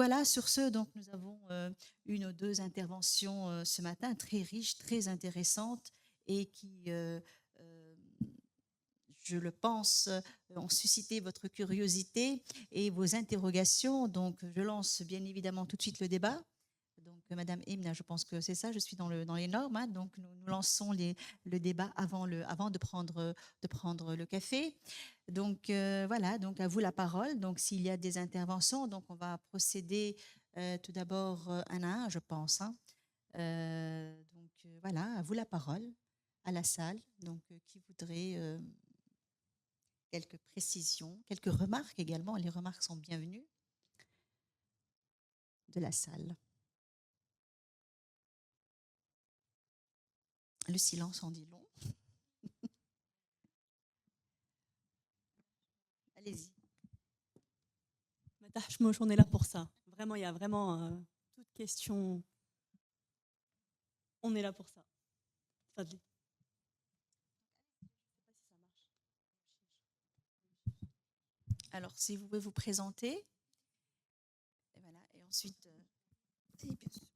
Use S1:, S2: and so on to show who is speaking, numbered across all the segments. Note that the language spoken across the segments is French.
S1: voilà, sur ce, donc nous avons une ou deux interventions ce matin très riches, très intéressantes et qui, je le pense, ont suscité votre curiosité et vos interrogations. Donc, je lance bien évidemment tout de suite le débat. Donc, Madame Imna, je pense que c'est ça, je suis dans les normes. Hein, donc, nous lançons le débat avant de prendre le café. Donc, voilà, donc à vous la parole. Donc, s'il y a des interventions, donc on va procéder tout d'abord un à un, je pense. Hein. Donc, voilà, à vous la parole, à la salle. Donc, qui voudrait quelques précisions, quelques remarques également. Les remarques sont bienvenues de la salle. Le silence en dit long. Allez-y.
S2: On est là pour ça. Vraiment, il y a vraiment toute question. On est là pour ça. Fadli.
S1: Alors, si vous pouvez vous présenter. Et voilà. Et ensuite. Oui, bien sûr.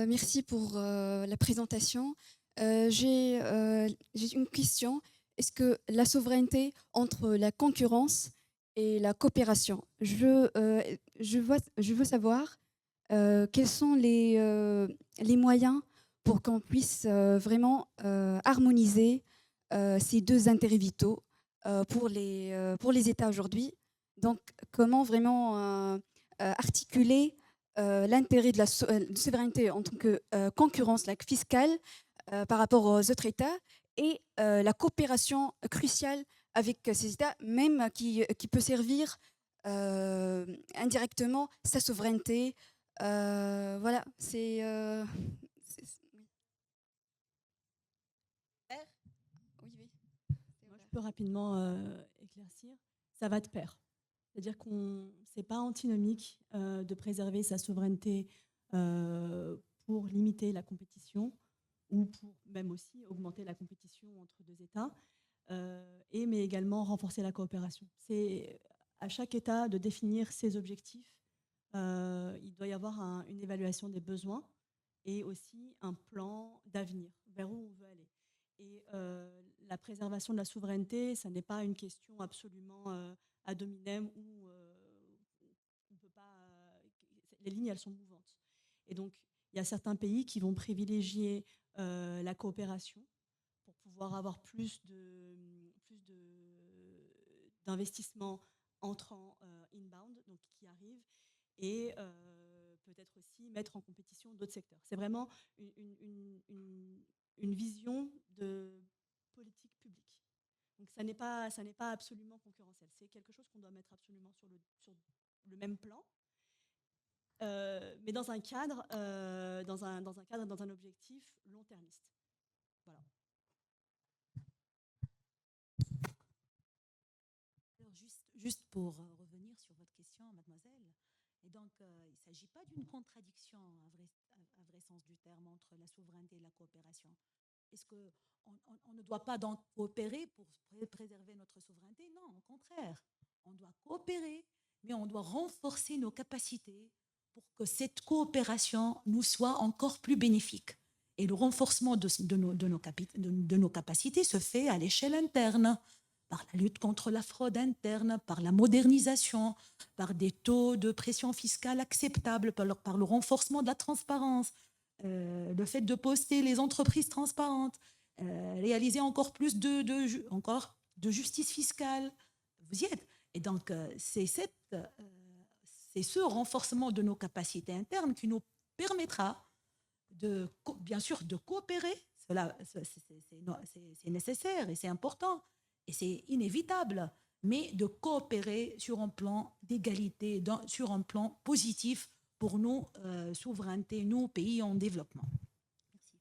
S3: Merci pour la présentation. J'ai une question. Est-ce que la souveraineté entre la concurrence et la coopération, je veux savoir quels sont les moyens pour qu'on puisse vraiment harmoniser ces deux intérêts vitaux pour les États aujourd'hui. Donc, comment vraiment articuler l'intérêt de la souveraineté en tant que concurrence fiscale par rapport aux autres États et la coopération cruciale avec ces États, même qui peut servir indirectement sa souveraineté. Voilà, oui. Oui, oui.
S2: Moi, je peux rapidement éclaircir. Ça va de pair. C'est-à-dire qu'on c'est pas antinomique de préserver sa souveraineté pour limiter la compétition ou pour même aussi augmenter la compétition entre deux États, mais également renforcer la coopération. C'est à chaque État de définir ses objectifs. Il doit y avoir une évaluation des besoins et aussi un plan d'avenir vers où on veut aller. Et la préservation de la souveraineté, ça n'est pas une question absolument ad hominem où on peut pas. Les lignes, elles sont mouvantes. Et donc, il y a certains pays qui vont privilégier la coopération pour pouvoir avoir plus d'investissements entrants inbound, donc qui arrivent, et peut-être aussi mettre en compétition d'autres secteurs. C'est vraiment une vision de politique publique. Donc ça n'est pas absolument concurrentiel. C'est quelque chose qu'on doit mettre absolument sur le même plan, mais dans un cadre, dans un objectif long-termiste. Voilà.
S4: Alors juste pour revenir sur votre question, mademoiselle, et donc il ne s'agit pas d'une contradiction à vrai sens du terme entre la souveraineté et la coopération. Est-ce qu'on ne doit pas donc coopérer pour préserver notre souveraineté? Non, au contraire. On doit coopérer, mais on doit renforcer nos capacités pour que cette coopération nous soit encore plus bénéfique. Et le renforcement de nos capacités se fait à l'échelle interne, par la lutte contre la fraude interne, par la modernisation, par des taux de pression fiscale acceptables, par le renforcement de la transparence, le fait de poster les entreprises transparentes, réaliser encore plus de justice fiscale. Vous y êtes. Et donc, c'est ce renforcement de nos capacités internes qui nous permettra bien sûr de coopérer. C'est nécessaire et c'est important et c'est inévitable, mais de coopérer sur un plan d'égalité, sur un plan positif pour nos souverainetés, nos pays en développement.
S1: Merci.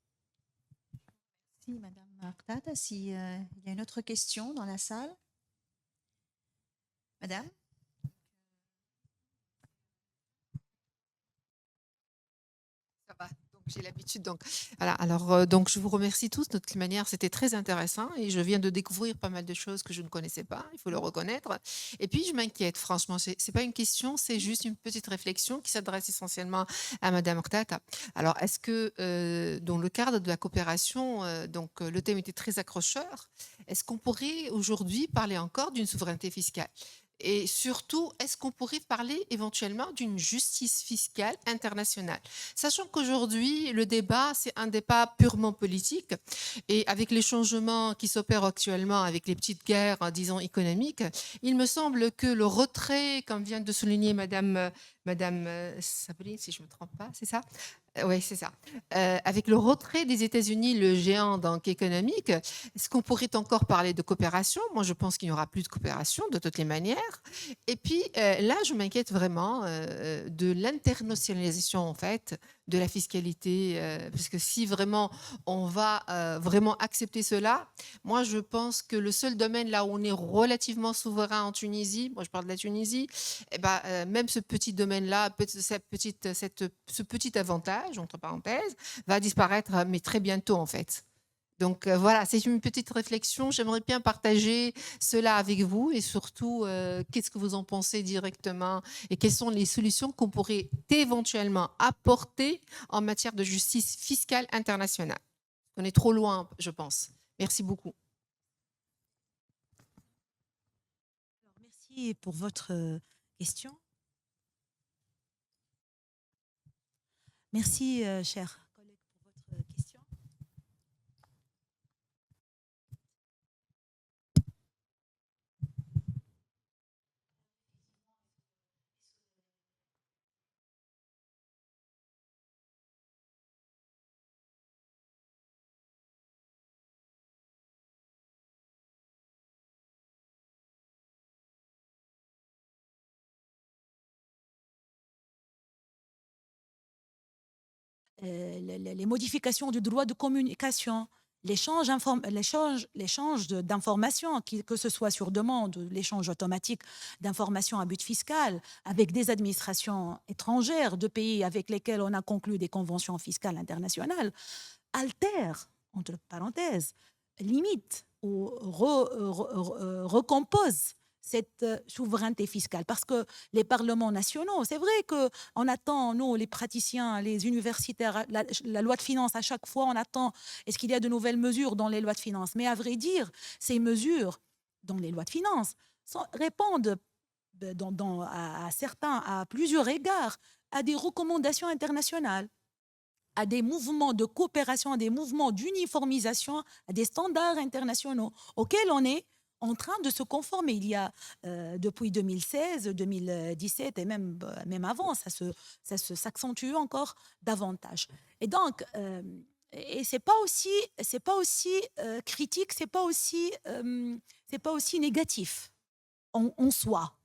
S1: Merci, Madame Artada. S'il y a une autre question dans la salle. Madame?
S5: Ça va. Donc, J'ai l'habitude, donc voilà. Alors, donc je vous remercie tous. De toute manière, c'était très intéressant et je viens de découvrir pas mal de choses que je ne connaissais pas, il faut le reconnaître. Et puis, je m'inquiète, franchement. C'est pas une question, c'est juste une petite réflexion qui s'adresse essentiellement à Madame Ortata. Alors, est-ce que, dans le cadre de la coopération, le thème était très accrocheur, est-ce qu'on pourrait aujourd'hui parler encore d'une souveraineté fiscale? Et surtout, est-ce qu'on pourrait parler éventuellement d'une justice fiscale internationale? Sachant qu'aujourd'hui, le débat, c'est un débat purement politique. Et avec les changements qui s'opèrent actuellement, avec les petites guerres, disons, économiques, il me semble que le retrait, comme vient de souligner Madame Sabrine, si je ne me trompe pas, c'est ça? Oui, c'est ça. Avec le retrait des États-Unis, le géant donc, économique, est-ce qu'on pourrait encore parler de coopération? Moi, je pense qu'il n'y aura plus de coopération de toutes les manières. Et puis là, je m'inquiète vraiment de l'internationalisation en fait de la fiscalité, parce que si vraiment on va vraiment accepter cela, moi je pense que le seul domaine là où on est relativement souverain en Tunisie, moi je parle de la Tunisie, eh ben, même ce petit domaine-là, ce petit avantage, entre parenthèses, va disparaître, mais très bientôt en fait. Donc voilà, c'est une petite réflexion. J'aimerais bien partager cela avec vous et surtout, qu'est-ce que vous en pensez directement et quelles sont les solutions qu'on pourrait éventuellement apporter en matière de justice fiscale internationale. On est trop loin, je pense. Merci beaucoup.
S4: Alors, merci pour votre question. Merci, cher collègue, pour votre question. Les modifications du droit de communication, l'échange d'informations, que ce soit sur demande, l'échange automatique d'informations à but fiscal avec des administrations étrangères de pays avec lesquels on a conclu des conventions fiscales internationales, altère, entre parenthèses, limite ou recompose cette souveraineté fiscale. Parce que les parlements nationaux, c'est vrai qu'on attend, nous, les praticiens, les universitaires, la loi de finances, à chaque fois, on attend, est-ce qu'il y a de nouvelles mesures dans les lois de finances? Mais à vrai dire, ces mesures dans les lois de finances répondent à plusieurs égards, à des recommandations internationales, à des mouvements de coopération, à des mouvements d'uniformisation, à des standards internationaux auxquels on est en train de se conformer. Il y a depuis 2016, 2017 et même avant, ça s'accentue encore davantage. Et donc, et c'est pas aussi critique, c'est pas aussi négatif en soi.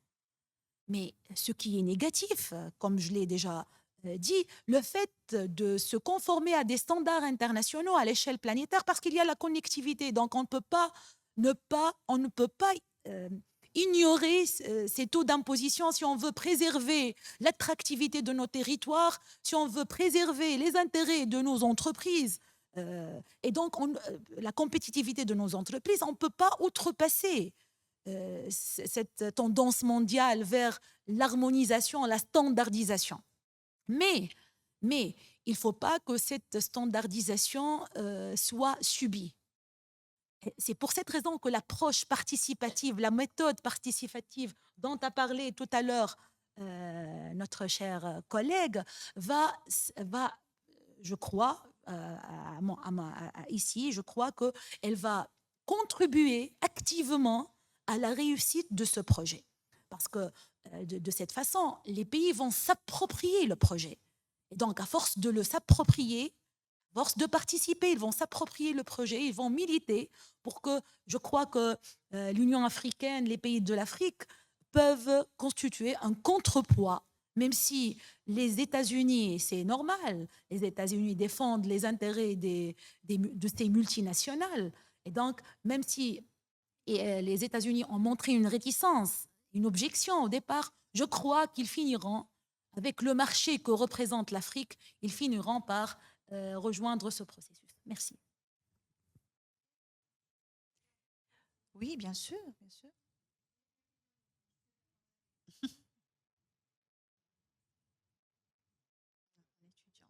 S4: Mais ce qui est négatif, comme je l'ai déjà dit, le fait de se conformer à des standards internationaux à l'échelle planétaire, parce qu'il y a la connectivité. Donc, on ne peut pas ignorer ces taux d'imposition si on veut préserver l'attractivité de nos territoires, si on veut préserver les intérêts de nos entreprises. Et donc, la compétitivité de nos entreprises, on ne peut pas outrepasser cette tendance mondiale vers l'harmonisation, la standardisation. Mais il ne faut pas que cette standardisation soit subie. C'est pour cette raison que l'approche participative, la méthode participative dont a parlé tout à l'heure notre cher collègue va je crois, ici, je crois qu'elle va contribuer activement à la réussite de ce projet. Parce que de cette façon, les pays vont s'approprier le projet. Et donc, à force de le s'approprier, à force de participer, ils vont s'approprier le projet, ils vont militer pour que, je crois que l'Union africaine, les pays de l'Afrique peuvent constituer un contrepoids, même si les États-Unis, c'est normal, les États-Unis défendent les intérêts de ces multinationales. Et donc, même si les États-Unis ont montré une réticence, une objection au départ, je crois qu'ils finiront, avec le marché que représente l'Afrique, ils finiront par rejoindre ce processus. Merci.
S1: Oui, bien sûr, bien sûr. Étudiante.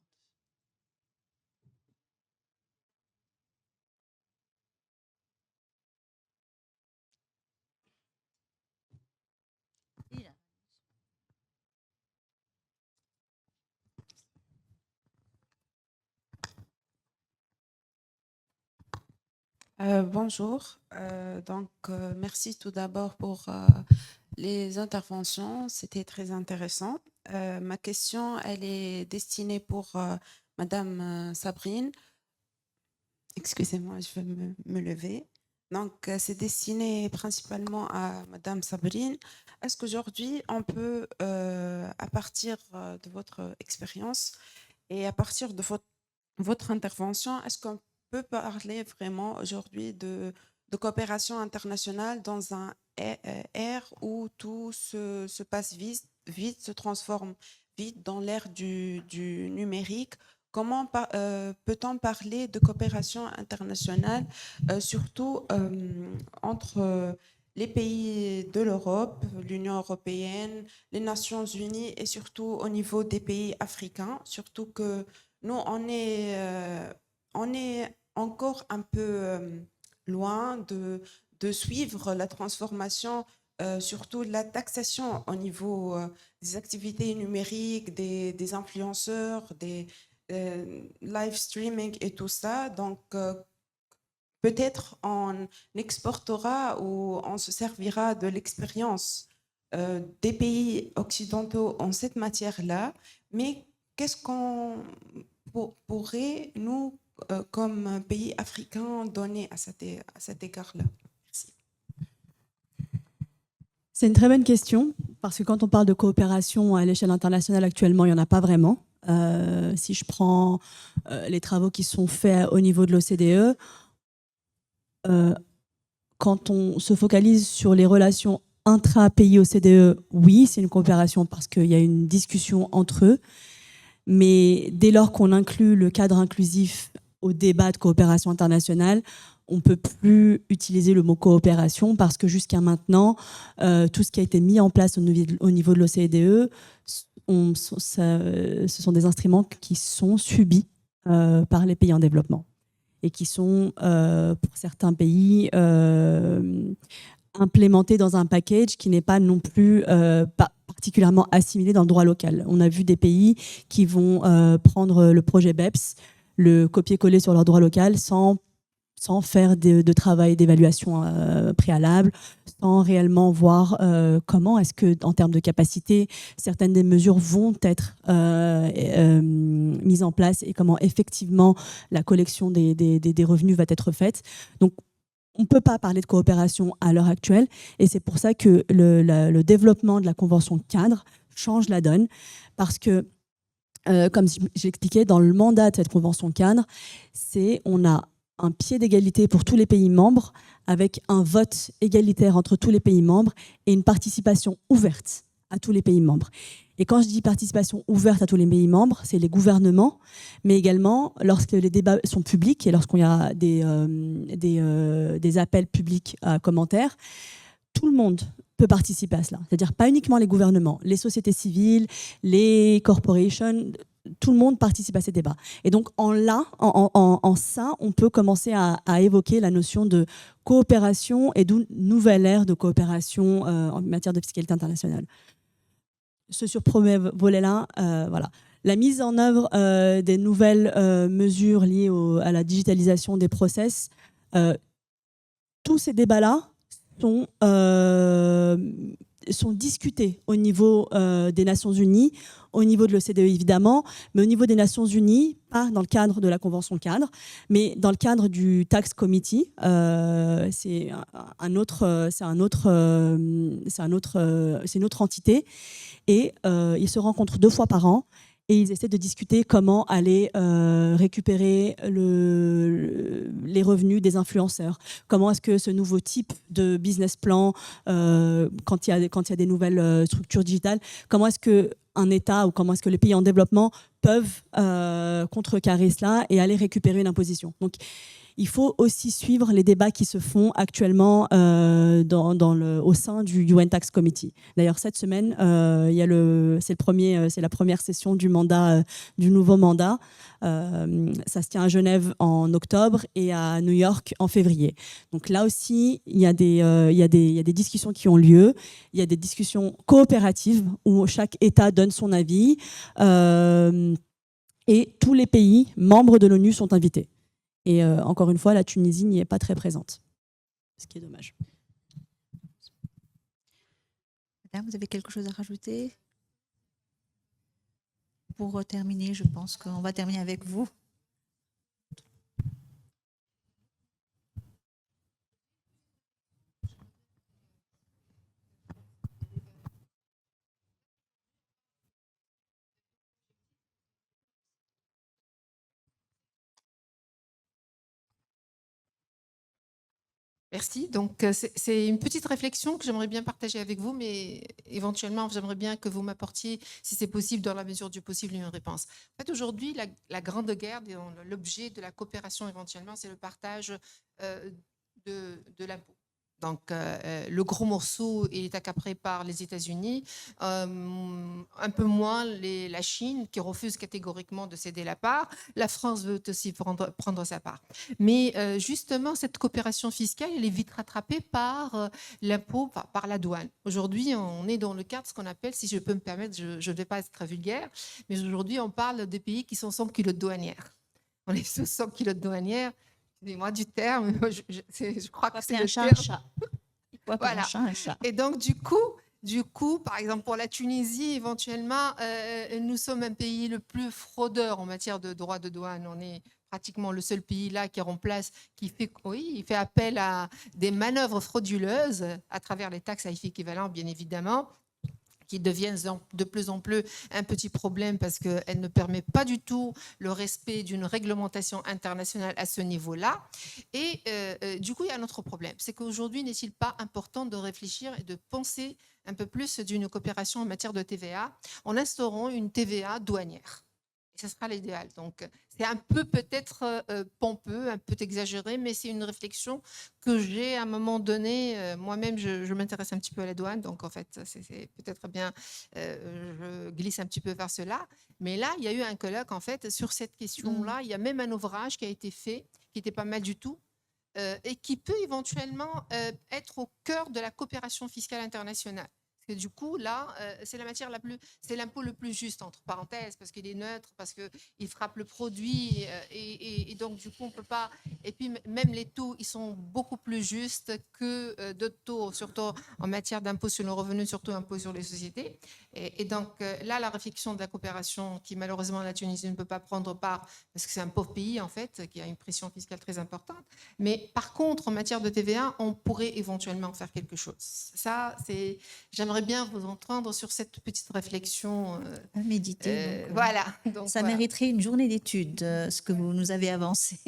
S1: Il a-
S6: Bonjour. Merci tout d'abord pour les interventions. C'était très intéressant. Ma question, elle est destinée pour Madame Sabrine. Excusez-moi, je vais me lever. Donc, c'est destiné principalement à Madame Sabrine. Est-ce qu'aujourd'hui, on peut, à partir de votre expérience et à partir de votre intervention, est-ce qu'on peut parler vraiment aujourd'hui de coopération internationale dans un ère où tout se passe vite, se transforme vite dans l'ère du numérique? Comment peut-on parler de coopération internationale, surtout entre les pays de l'Europe, l'Union européenne, les Nations unies et surtout au niveau des pays africains, surtout que nous, on est encore un peu loin de suivre la transformation, surtout la taxation au niveau des activités numériques, des influenceurs, des live streaming et tout ça. Donc, peut-être on exportera ou on se servira de l'expérience des pays occidentaux en cette matière-là, mais qu'est-ce qu'on pourrait, nous, comme pays africains, donner à cet égard-là? Merci.
S2: C'est une très bonne question, parce que quand on parle de coopération à l'échelle internationale actuellement, il n'y en a pas vraiment. Si je prends les travaux qui sont faits au niveau de l'OCDE, quand on se focalise sur les relations intra-pays OCDE, oui, c'est une coopération parce qu'il y a une discussion entre eux. Mais dès lors qu'on inclut le cadre inclusif au débat de coopération internationale, on ne peut plus utiliser le mot coopération parce que jusqu'à maintenant, tout ce qui a été mis en place au niveau de l'OCDE, ce sont des instruments qui sont subis par les pays en développement et qui sont, pour certains pays, implémentés dans un package qui n'est pas non plus particulièrement assimilé dans le droit local. On a vu des pays qui vont prendre le projet BEPS, le copier-coller sur leur droit local sans faire de travail d'évaluation préalable, sans réellement voir comment est-ce que, en termes de capacité, certaines des mesures vont être mises en place et comment effectivement la collection des revenus va être faite. Donc, on ne peut pas parler de coopération à l'heure actuelle et c'est pour ça que le développement de la convention cadre change la donne parce que, comme j'expliquais, dans le mandat de cette convention cadre, on a un pied d'égalité pour tous les pays membres avec un vote égalitaire entre tous les pays membres et une participation ouverte à tous les pays membres. Et quand je dis participation ouverte à tous les pays membres, c'est les gouvernements, mais également lorsque les débats sont publics et lorsqu'il y a des appels publics à commentaires, tout le monde peut participer à cela. C'est-à-dire pas uniquement les gouvernements, les sociétés civiles, les corporations, tout le monde participe à ces débats. Et donc en ça, on peut commencer à évoquer la notion de coopération et d'une nouvelle ère de coopération en matière de fiscalité internationale. Ce surpremier volet-là, voilà. La mise en œuvre des nouvelles mesures liées à la digitalisation des process, tous ces débats-là sont discutés au niveau des Nations Unies, au niveau de l'OCDE évidemment, mais au niveau des Nations Unies, pas dans le cadre de la Convention cadre, mais dans le cadre du Tax Committee. C'est une autre entité et ils se rencontrent 2 fois par an. Et ils essaient de discuter comment aller récupérer les revenus des influenceurs. Comment est-ce que ce nouveau type de business plan, quand il y a des nouvelles structures digitales, comment est-ce un État ou comment est-ce que les pays en développement peuvent contrecarrer cela et aller récupérer une imposition. Donc, il faut aussi suivre les débats qui se font actuellement au sein du UN Tax Committee. D'ailleurs, cette semaine, c'est la première session du nouveau mandat. Ça se tient à Genève en octobre et à New York en février. Donc là aussi, il y a des discussions qui ont lieu. Il y a des discussions coopératives où chaque État donne son avis. Et tous les pays membres de l'ONU sont invités. Et encore une fois, la Tunisie n'y est pas très présente, ce qui est dommage.
S1: Madame, vous avez quelque chose à rajouter? Pour terminer, je pense qu'on va terminer avec vous.
S5: Merci. Donc, c'est une petite réflexion que j'aimerais bien partager avec vous, mais éventuellement, j'aimerais bien que vous m'apportiez, si c'est possible, dans la mesure du possible, une réponse. En fait, aujourd'hui, la grande guerre, l'objet de la coopération éventuellement, c'est le partage de l'impôt. Donc, le gros morceau est accaparé par les États-Unis, un peu moins la Chine, qui refuse catégoriquement de céder la part. La France veut aussi prendre sa part. Mais justement, cette coopération fiscale, elle est vite rattrapée par l'impôt, par la douane. Aujourd'hui, on est dans le cadre de ce qu'on appelle, si je peux me permettre, je ne vais pas être très vulgaire, mais aujourd'hui, on parle des pays qui sont sans culotte douanière. On est sous 100 kilos de douanière. Excusez-moi du terme, je crois que c'est le terme.
S1: Chat.
S5: Voilà.
S1: Un chat.
S5: Et donc, du coup, par exemple, pour la Tunisie, éventuellement, nous sommes un pays le plus fraudeur en matière de droits de douane. On est pratiquement le seul pays là qui fait appel à des manœuvres frauduleuses à travers les taxes à effet équivalent, bien évidemment, qui deviennent de plus en plus un petit problème parce qu'elle ne permet pas du tout le respect d'une réglementation internationale à ce niveau-là. Et du coup, il y a un autre problème. C'est qu'aujourd'hui, n'est-il pas important de réfléchir et de penser un peu plus d'une coopération en matière de TVA en instaurant une TVA douanière? Et ce sera l'idéal. Donc, c'est un peu peut-être pompeux, un peu exagéré, mais c'est une réflexion que j'ai à un moment donné. Moi-même, je m'intéresse un petit peu à la douane, donc en fait, c'est peut-être bien, je glisse un petit peu vers cela. Mais là, il y a eu un colloque, en fait, sur cette question-là. Il y a même un ouvrage qui a été fait, qui n'était pas mal du tout, et qui peut éventuellement être au cœur de la coopération fiscale internationale. Et du coup, là, c'est l'impôt le plus juste, entre parenthèses, parce qu'il est neutre, parce qu'il frappe le produit, et donc, du coup, on ne peut pas... Et puis, même les taux, ils sont beaucoup plus justes que d'autres taux, surtout en matière d'impôt sur le revenu, surtout impôt sur les sociétés. Et donc, là, la réflexion de la coopération, qui malheureusement, la Tunisie ne peut pas prendre part, parce que c'est un pauvre pays, en fait, qui a une pression fiscale très importante. Mais par contre, en matière de TVA, on pourrait éventuellement faire quelque chose. Ça, c'est... J'aimerais bien vous entendre sur cette petite réflexion.
S1: Méditer.
S5: Voilà. Donc,
S1: ça mériterait une journée d'études, ce que vous nous avez avancé.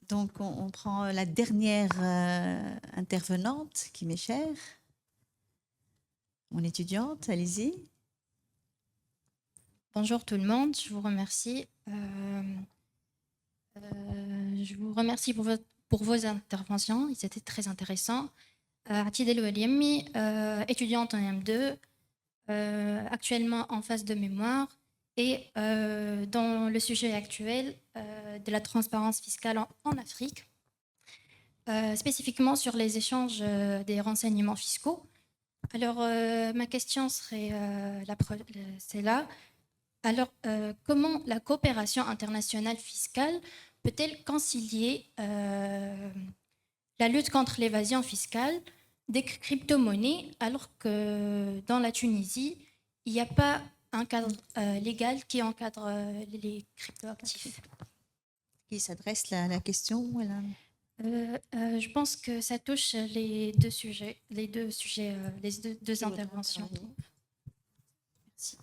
S1: Donc, on prend la dernière intervenante qui m'est chère. Mon étudiante, allez-y.
S7: Bonjour tout le monde, je vous remercie. Je vous remercie pour vos interventions, ils étaient très intéressants. Atidel Oueliemi, étudiante en M2, actuellement en phase de mémoire et dans le sujet actuel de la transparence fiscale en Afrique, spécifiquement sur les échanges des renseignements fiscaux. Alors, ma question serait là. Alors, comment la coopération internationale fiscale peut-elle concilier la lutte contre l'évasion fiscale des crypto-monnaies, alors que dans la Tunisie, il n'y a pas un cadre légal qui encadre les crypto-actifs?
S1: Qui s'adresse la question?
S7: Je pense que ça touche les deux interventions. Merci.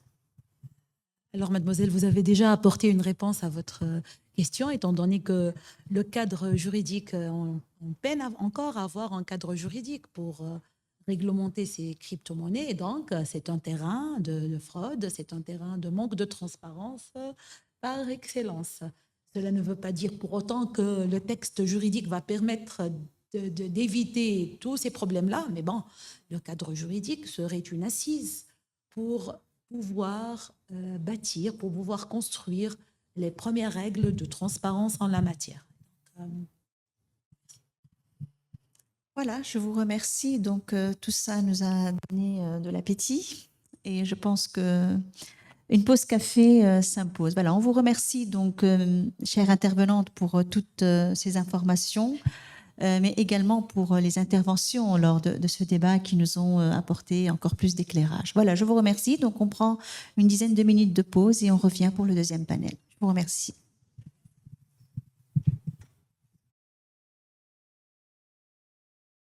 S4: Alors, mademoiselle, vous avez déjà apporté une réponse à votre question, étant donné que le cadre juridique, on peine encore à avoir un cadre juridique pour réglementer ces crypto-monnaies. Et donc, c'est un terrain de fraude, c'est un terrain de manque de transparence par excellence. Cela ne veut pas dire pour autant que le texte juridique va permettre d'éviter tous ces problèmes-là, mais bon, le cadre juridique serait une assise pour pouvoir bâtir, pour pouvoir construire les premières règles de transparence en la matière.
S1: Voilà, je vous remercie. Donc, tout ça nous a donné de l'appétit et je pense que une pause café s'impose. Voilà, on vous remercie donc, chère intervenante, pour toutes ces informations, mais également pour les interventions lors de ce débat qui nous ont apporté encore plus d'éclairage. Voilà, je vous remercie. Donc, on prend une dizaine de minutes de pause et on revient pour le deuxième panel. Je vous remercie.